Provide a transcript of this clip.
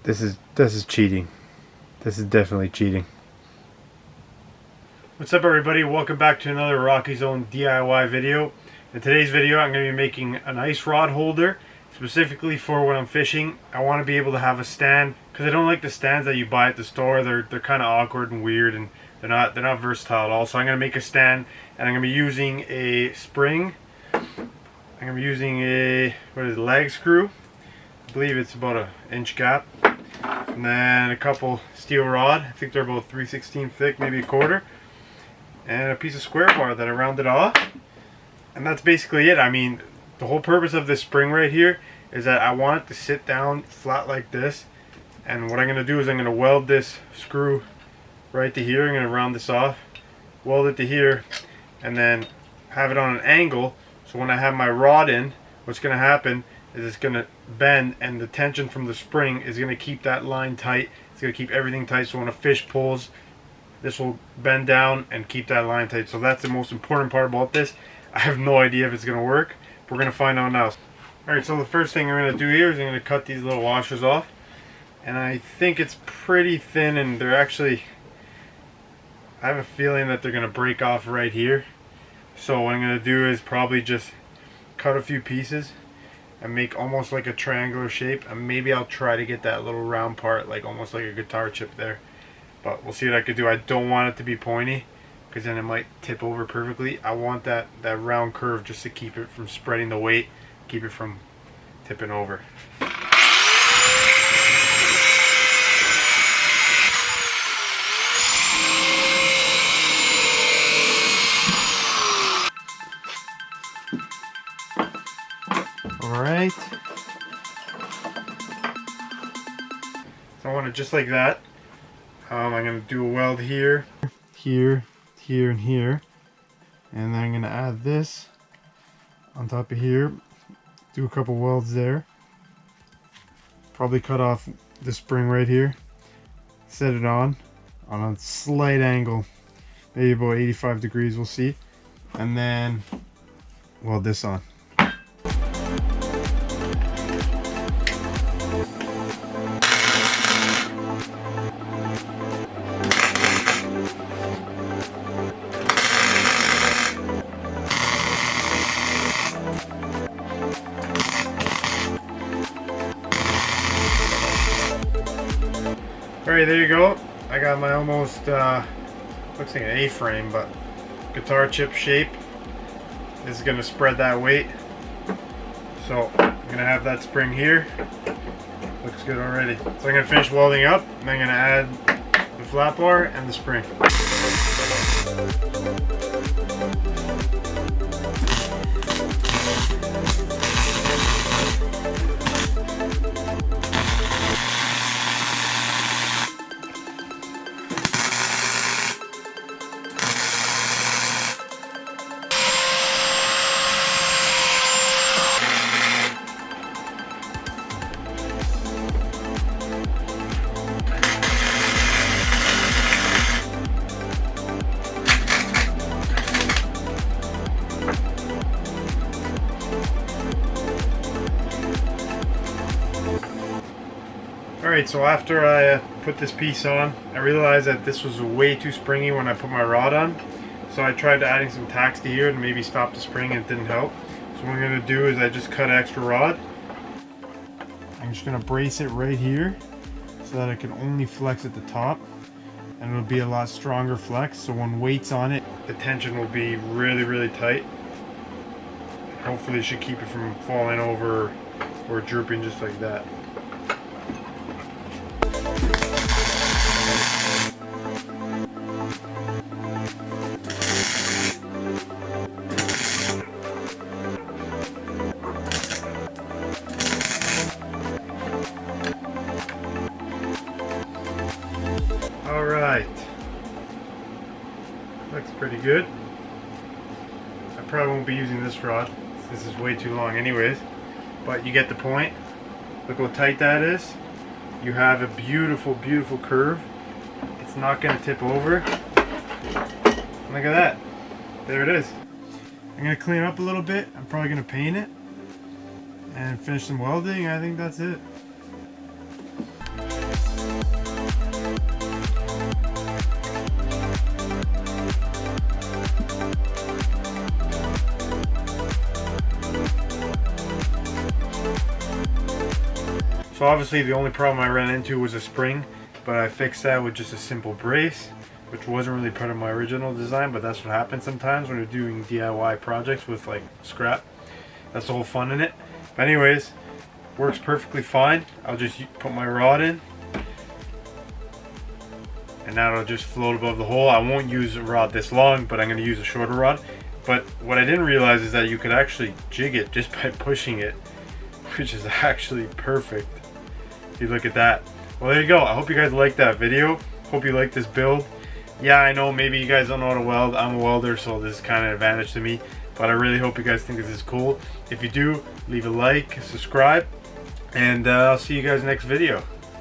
This is cheating. This is definitely cheating. What's up, everybody? Welcome back to another Rockyzone DIY video. In today's video, I'm going to be making an ice rod holder specifically for when I'm fishing. I want to be able to have a stand because I don't like the stands that you buy at the store. They're kind of awkward and weird, and they're not versatile at all. So I'm going to make a stand, and I'm going to be using a spring. I'm going to be using a leg screw. I believe it's about an inch gap. And then a couple steel rod. I think they're about 3/16 thick, maybe a quarter. And a piece of square bar that I rounded off. And that's basically it. I mean, the whole purpose of this spring right here is that I want it to sit down flat like this. And what I'm going to do is I'm going to weld this screw right to here. I'm going to round this off, weld it to here, and then have it on an angle. So when I have my rod in, what's going to happen is it's going to bend, and the tension from the spring is going to keep that line tight. It's going to keep everything tight, so when a fish pulls, this will bend down and keep that line tight. So that's the most important part about this. I have no idea if it's going to work. We're going to find out now. Alright, so the first thing I'm going to do here is I'm going to cut these little washers off. And I think it's pretty thin, and they're actually, I have a feeling that they're going to break off right here. So what I'm going to do is probably just cut a few pieces and make almost like a triangular shape, and maybe I'll try to get that little round part, like almost like a guitar chip there. But we'll see what I could do. I don't want it to be pointy because then it might tip over perfectly. I want that round curve just to keep it from spreading the weight, keep it from tipping over. Alright, so I want it just like that. I'm going to do a weld here, here, here, and here, and then I'm going to add this on top of here, do a couple welds there, probably cut off the spring right here, set it on a slight angle, maybe about 85 degrees, we'll see, and then weld this on. Alright, there you go. I got my almost, looks like an A-frame, but guitar chip shape. This is going to spread that weight. So I'm going to have that spring here. Looks good already. So I'm going to finish welding up, and I'm going to add the flat bar and the spring. Alright, so after I put this piece on, I realized that this was way too springy when I put my rod on. So I tried adding some tacks to here and maybe stop the spring, and it didn't help. So what I'm going to do is I just cut an extra rod. I'm just going to brace it right here so that it can only flex at the top. And it'll be a lot stronger flex, so when weight's on it, the tension will be really, really tight. Hopefully it should keep it from falling over or drooping just like that. Alright, looks pretty good. I probably won't be using this rod. This is way too long anyways, but you get the point. Look how tight that is. You have a beautiful, beautiful curve. It's not going to tip over. Look at that. There it is. I'm going to clean it up a little bit. I'm probably going to paint it and finish some welding. I think that's it. So obviously the only problem I ran into was a spring, but I fixed that with just a simple brace, which wasn't really part of my original design, but that's what happens sometimes when you're doing DIY projects with like scrap. That's the whole fun in it. But anyways, works perfectly fine. I'll just put my rod in, and now it'll just float above the hole. I won't use a rod this long, but I'm going to use a shorter rod. But what I didn't realize is that you could actually jig it just by pushing it, which is actually perfect. If you look at that. Well, there you go. I hope you guys liked that video. Hope you like this build. Yeah, I know maybe you guys don't know how to weld. I'm a welder, so this is kind of an advantage to me. But I really hope you guys think this is cool. If you do, leave a like, subscribe, and I'll see you guys next video.